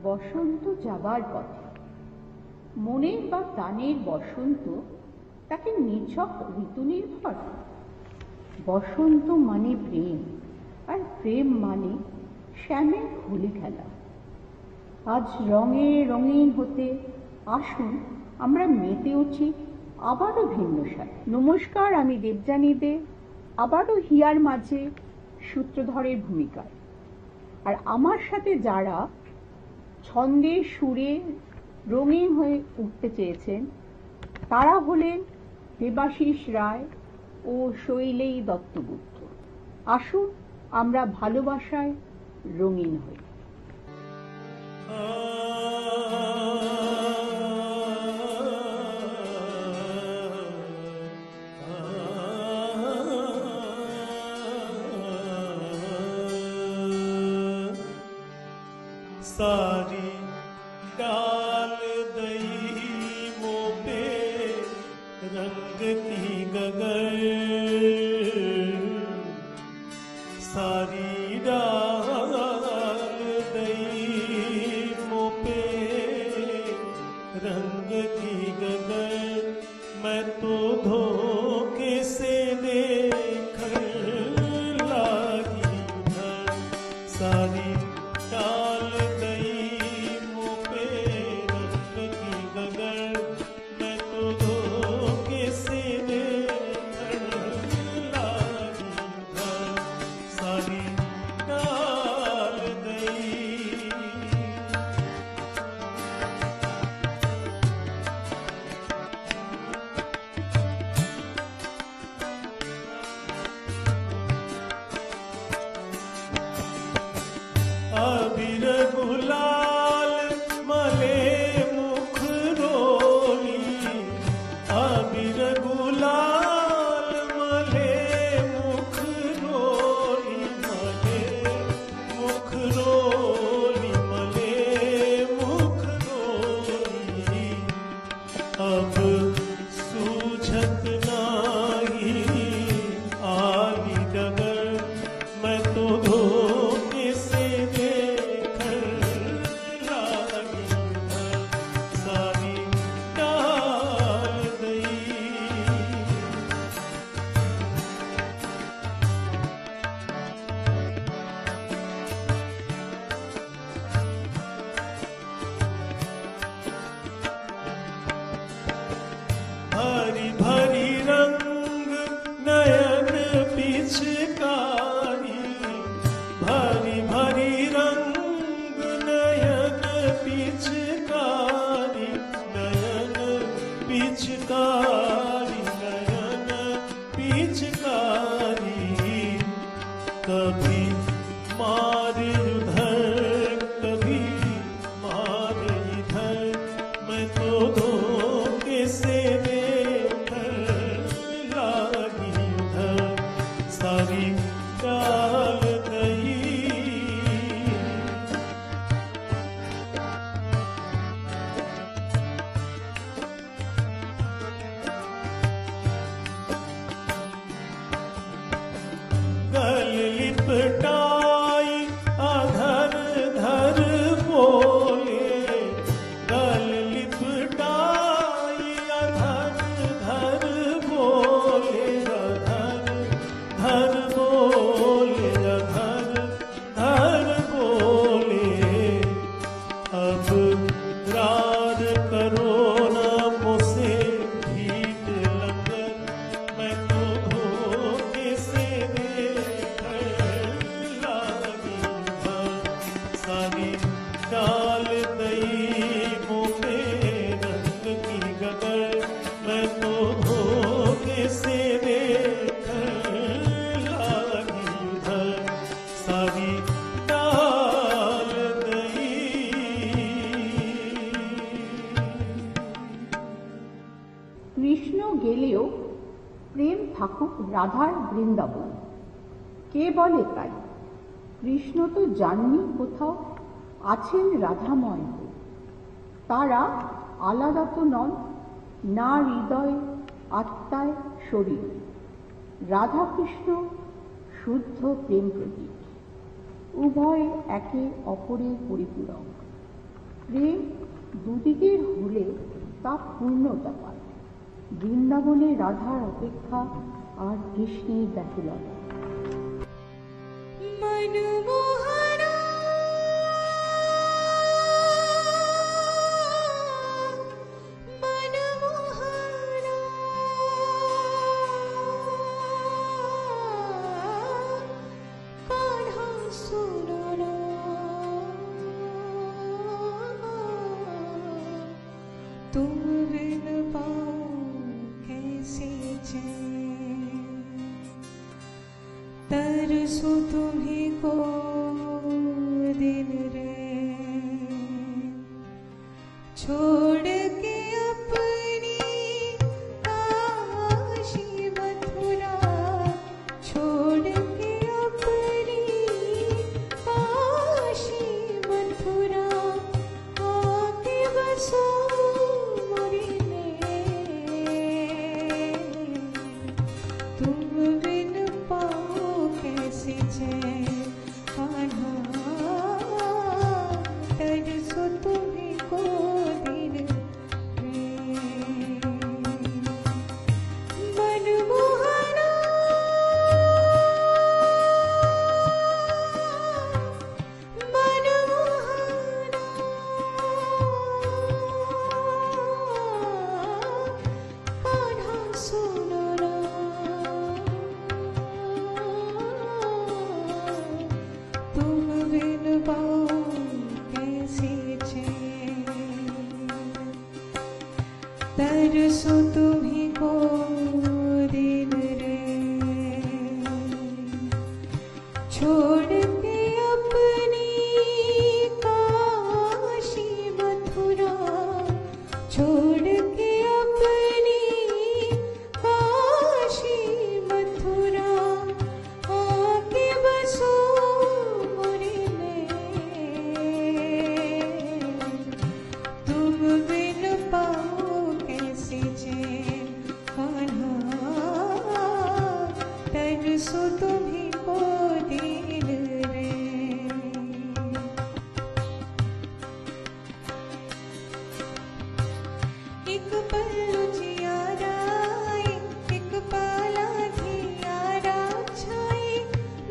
বসন্ত যাবার পথে। মনের বা প্রাণের বসন্ত তাকে নিছক ঋতু নির্ভর। বসন্ত মানে প্রেম, আর প্রেম মানে শ্যামের হোলি খেলা। আজ রঙে রঙিন হতে আসুন আমরা মেতে উঠি আবারও ভিন্ন সাথে। নমস্কার, আমি দেবযানী দে, আবারও হিয়ার মাঝে সূত্রধরের ভূমিকায়। আর আমার সাথে যারা ছন্দে সুরে রঙিন হয়ে উঠতে চেয়েছেন তারা হলেন দেবাশিস রায় ও শৈলেই দত্তগুপ্ত। আসুন আমরা ভালোবাসায় রঙিন হই। सारी डाल दई मोपे रंग की गगर, सारी डाल दई मोपे रंग की गगर, मैं तो धोखे से देख लागी घर, सारी डाल अबीर गुलाल मले मुख रोली, अबीर गुलाल मले मुख रोली, मले मुख रोली, मले मुख रोली, अब सूझत नाही आली डगर, मैं तो धोखे से भरी भरी रंग नयन पिचकारी, भरी भरी रंग नयन पिचकारी, नयन पिचकारी, नयन पिचकारी, कभी मार उधर कभी मार इधर, मैं तो धोखे से सारी डाल गई। गल लिपटाई अधर धर बोले, गल लिपटाई अधर धर बोले, धर बोले, धर धर बोले, अब रार करो न मुझसे भीत लंगर, मैं तो धोखे से देख लागी घर, सारी डाल दई मोपे रंग की गगर, मैं तो धोखे से देख सारी डाल गई। কৃষ্ণ গেলেও প্রেম থাকুক রাধার বৃন্দাবন, কে বলে তাই? কৃষ্ণ তো যাননি কোথাও, আছেন রাধাময়। তারা আলাদা তো নন, না হৃদয় আত্মায় শরীর। রাধা কৃষ্ণ শুদ্ধ প্রেম প্রতীক, উভয় একে অপরের পরিপূরক। প্রেম দুদিকের হলে তা পূর্ণতা পায়। বৃন্দাবনে রাধার অপেক্ষা আর কৃষ্ণের ব্যাকুলতা। तुम बिन पाओ कैसे चैन, तरसो तुम्हीं को दिन रैन, छोड़ के अपनी काशी मथुरा, छोड़ के अपनी काशी मथुरा, आके बसो तुम बिन पाओ कैसे चैन, कान्हा तरसो तुम्हीं को दिन रैन। मनमोहना मनमोहना कान्हा सुनो ना, तुम बिन पाओ कैसे चैन, तरसो तुम्हीं को दिन रैन, छोड़ के अपनी काशी मथुरा, छोड़ के अपनी काशी मथुरा, आके बसो मोरे नैन। तुम बिन पाओ कैसे चैन, कान्हा तरसो तुम्हीं को दिन रैन। एक पल्लू जियारा आए, एक पाला धियारा छाए,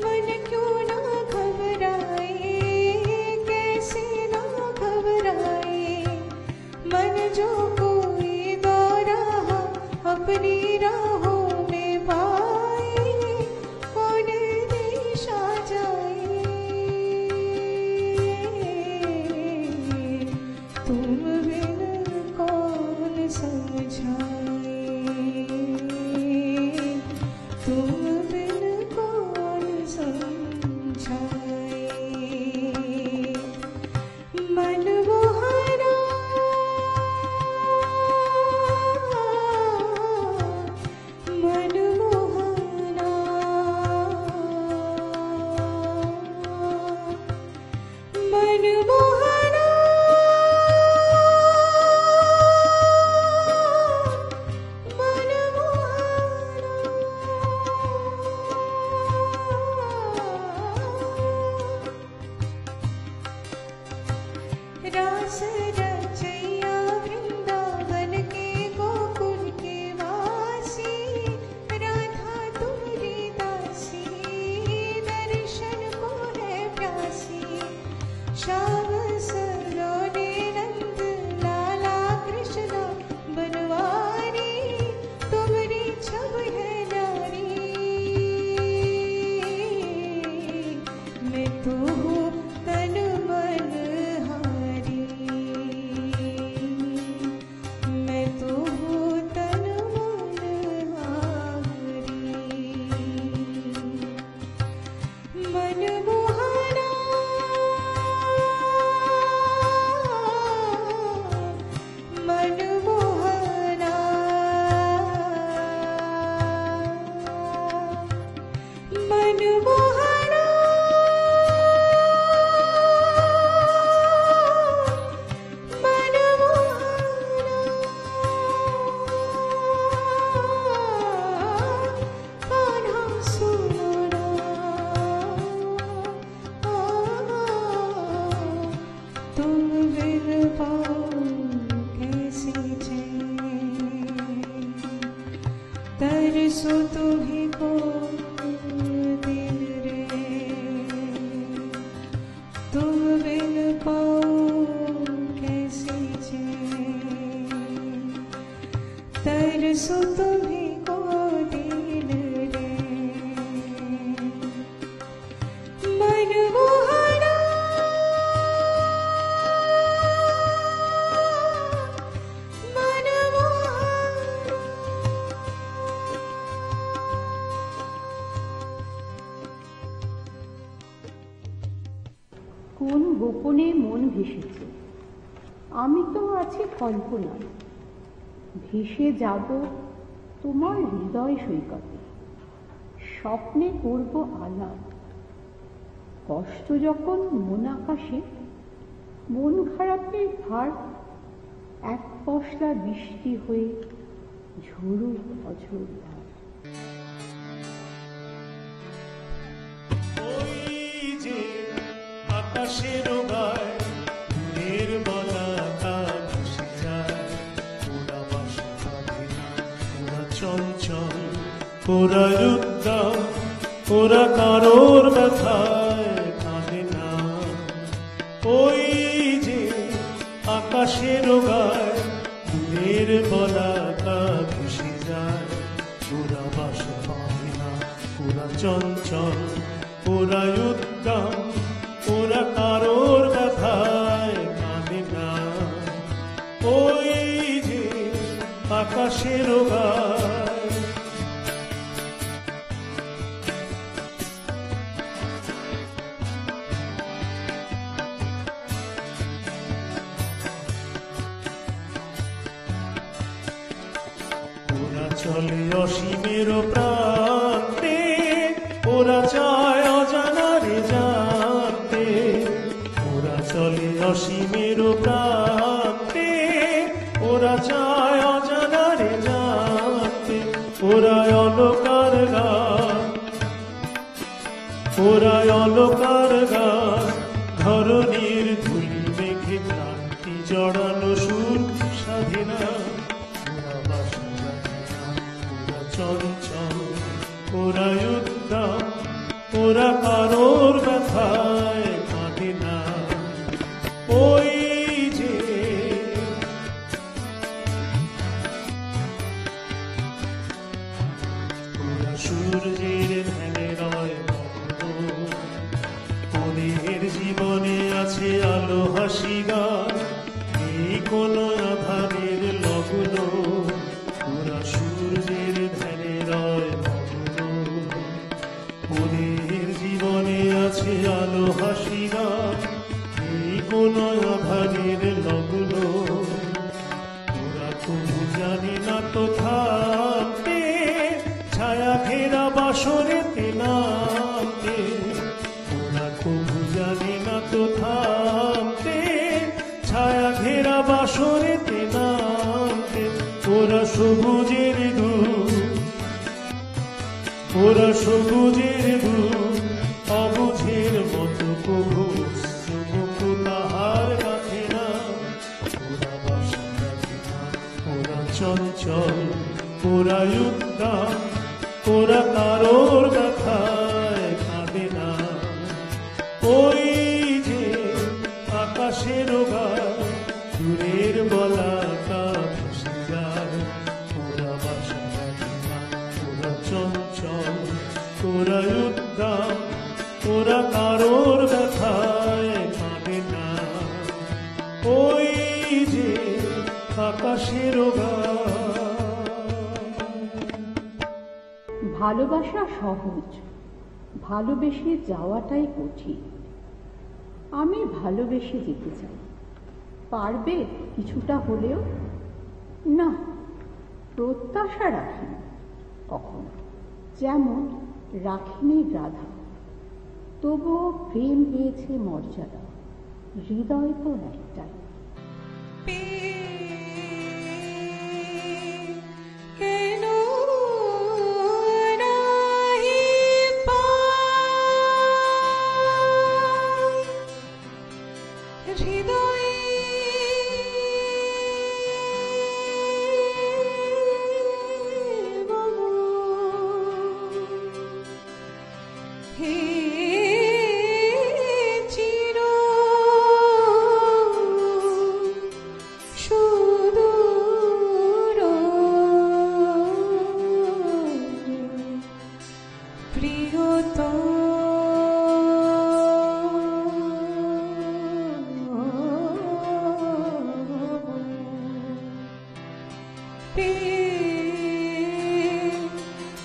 मन क्यों ना घबराए, कैसे ना घबराए, मन जो कोई दौरा अपनी राहों में पाए, कौन सो तुम्ही को दिल रे तुम बिन पाऊं कैसे जे तरसो तुम्ही को दिल रे मनमोहना কোন গোপনে মন ভেসেছে, আমি তো আছি কল্পনায়, ভেসে যাব তোমার হৃদয় সৈকতে, স্বপ্নে করব আলাপ। কষ্ট যখন মন আকাশে, মন খারাপের ভার এক পশলা বৃষ্টি হয়ে ঝরুক অঝোর ধার। ওই যে আকাশের গায় নির্মলা আকাশ ভেসে যায়, ওরা বাসা বাঁধে না, ওরা চঞ্চল, ওরা উদ্দাম, ওরা কারোর ব্যথায় কাঁদে না। ওই যে আকাশের গায় নির্মলা আকাশ ভেসে যায়, ওরা বাসা বাঁধে না, ওরা চঞ্চল, ওরা উদ্দাম, ওরা কারোর ব্যথায় কাঁদে না। ওই যে আকাশের গায় ওরা চলে অসীমের প্রান্তে, ওরা চায় অজানারে জানতে। ওরা চলে অসীমের প্রান্তে, ওরা চায় অজানারে জানতে। ওরা অলকার গান, ওরা অলকার গান, ধরণীর ধুলি মেঘে ক্লান্তি জড়ানো সুর স্বাধীনা। ওরা বাসা বাঁধে না, ওরা চঞ্চল, ওরা উদ্দাম, ওরা কারোর ব্যথায় কাঁদে না। ওই যে ওরা সূর্যের ধ্যানে রয় মগ্ন, ওদের জীবনে আছে আলো হাসি গান, এই কোন আধারের লগ্ন। ওরা সূর্যের ধ্যানে রয় মগ্ন, ওদের জীবনে আছে আলো হাসি গান, এই কোন আধারের লগ্ন। ওরা তবু জানে না তো থাকতে, ছায়া ঘেরা বাসরেতে নামতে। ওরা তবু জানে না তো থাকতে, ছায়া ঘেরা বাসরেতে নামতে। ওরা সবুজের দূত, ওরা সবুজের দূত, অবুঝের মতো প্রভু মুখ তাহার কাছে না। ওরা বাসা বাঁধে না, ওরা চঞ্চল, ওরা উদ্দাম, ওরা কারোর ব্যথায় কাঁদে না। ওই যে আকাশের গায় দূরের বলাকা ভেসে যায়, ওরা বাসা বাঁধে না, ওরা চঞ্চল, ওরা উদ্দাম, ওরা কারোর ব্যথায় কাঁদে না। ওই যে আকাশের গায়। ভালোবাসা সহজ, ভালোবেসে যাওয়াটাই কঠিন। আমি ভালোবেসে যেতে চাই, পারবে কিছুটা হলেও? না, প্রত্যাশা রাখিনি কখনো, যেমন রাখিনি রাধা। তবুও প্রেম পেয়েছে মর্যাদা, হৃদয় তো একটাই। কেন নাহি পাই হৃদয়ে মম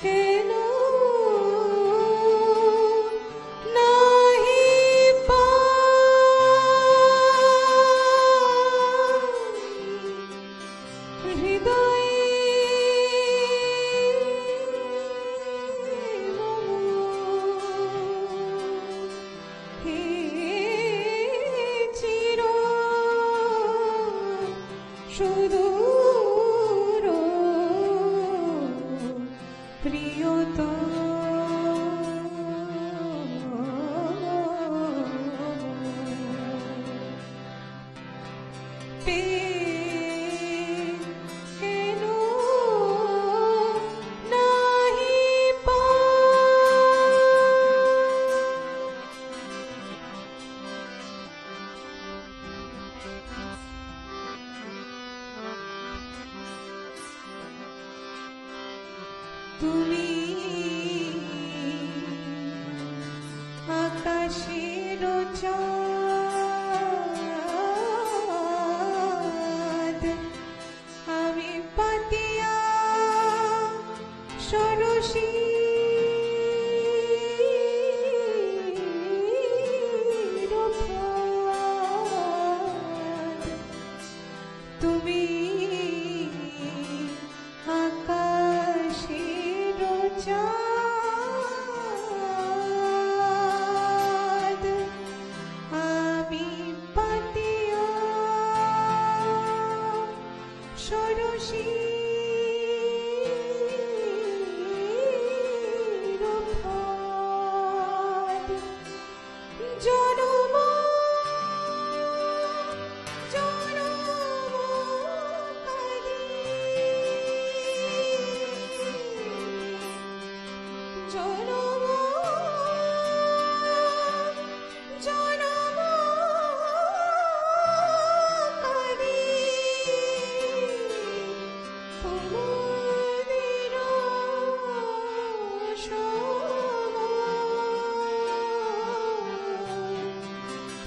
কেন নাহি পাই হৃদয়ে হে চির সুদূর প্রিয়তম কেন নাহি তুমি আকাশের চাঁদ আমি পাতিয়া সরসী তুমি আকাশের চাঁদ আমি পাতিয়া সরসী জনম জনমকারী জনম জনমকারী তোমাদের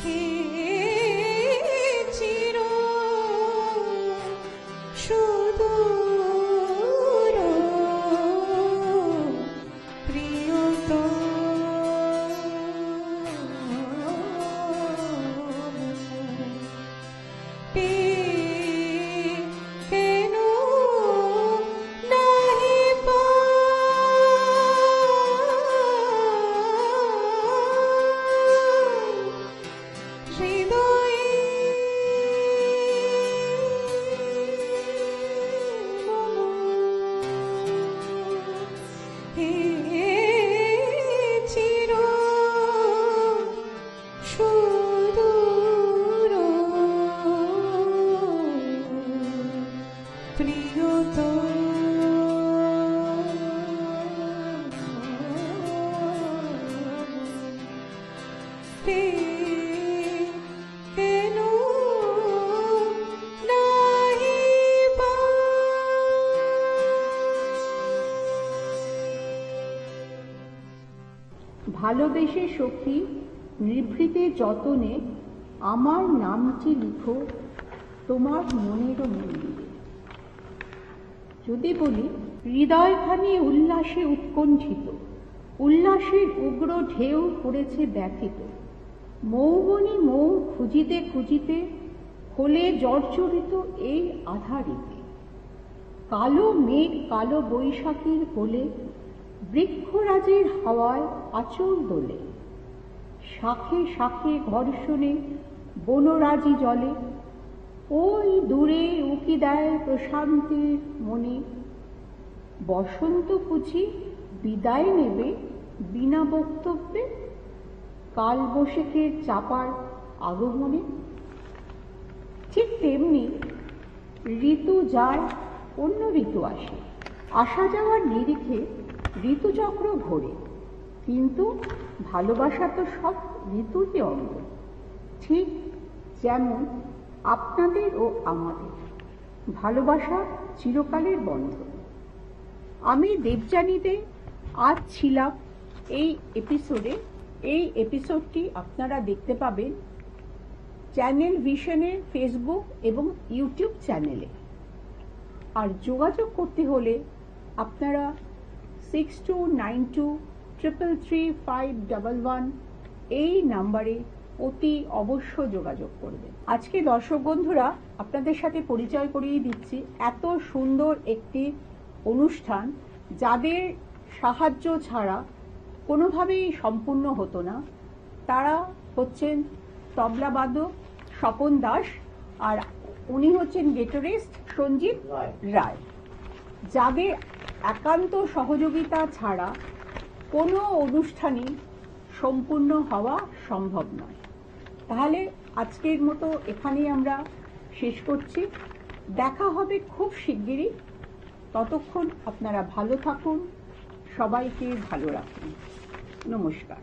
হে চির সুদূর প্রিয়তম কেন নাহি পাই হৃদয়ে হে চির সুদূর কেন নাহি ভালোবেসে সখী নিভৃতে যতনে আমার নামটি লিখো তোমার মনেরও মন্দিরে। যদি বলি হৃদয়খানি উল্লাসে উৎকণ্ঠিত, উল্লাসের উগ্র ঢেউ পড়েছে ব্যথিত, মৌবনী মৌ খুঁজিতে খুঁজিতে হলে জর্জরিত এই আধারিতে। কালো মেঘ কালো বৈশাখীর কোলে বৃক্ষরাজের হাওয়ায় আঁচল দোলে, শাখে শাখে ঘর্ষণে বনরাজি জলে, ওই দূরে উকি দেয় প্রশান্তির মনে। বসন্ত বুঝি বিদায় নেবে বিনা বক্তব্যে, কাল বৈশাখের চাপার আগমনে। ঠিক তেমনি ঋতু যায়, অন্য ঋতু আসে, আসা যাওয়ার নিরিখে ঋতুচক্র ঘোরে, কিন্তু ভালোবাসা তো সব ঋতুরই অঙ্গ, ঠিক যেমন আপনাদের ও আমাদের ভালোবাসা চিরকালের বন্ধন। আমি দেবযানী দে আজ ছিলাম এই এপিসোডে। এই এপিসোডটি আপনারা দেখতে পাবেন চ্যানেল ভিশনের ফেসবুক এবং ইউটিউব চ্যানেলে। আর যোগাযোগ করতে হলে আপনারা 6292333511 এই নাম্বারে অতি অবশ্য যোগাযোগ করবেন। আজকে দর্শক বন্ধুরা আপনাদের সাথে পরিচয় করিয়ে দিচ্ছি এত সুন্দর একটি অনুষ্ঠান যাদের সাহায্য ছাড়া কোনোভাবেই সম্পূর্ণ হতো না। তারা হচ্ছেন তবলাবাদক স্বপন দাস আর উনি হচ্ছেন গিটারিস্ট সঞ্জিত রায়, যাদের একান্ত সহযোগিতা ছাড়া কোনো অনুষ্ঠানই সম্পূর্ণ হওয়া সম্ভব নয়। তাহলে আজকের মতো এখানেই আমরা শেষ করছি। দেখা হবে খুব শিগগিরই। ততক্ষণ আপনারা ভালো থাকুন, সবাইকে ভালো রাখুন। নমস্কার।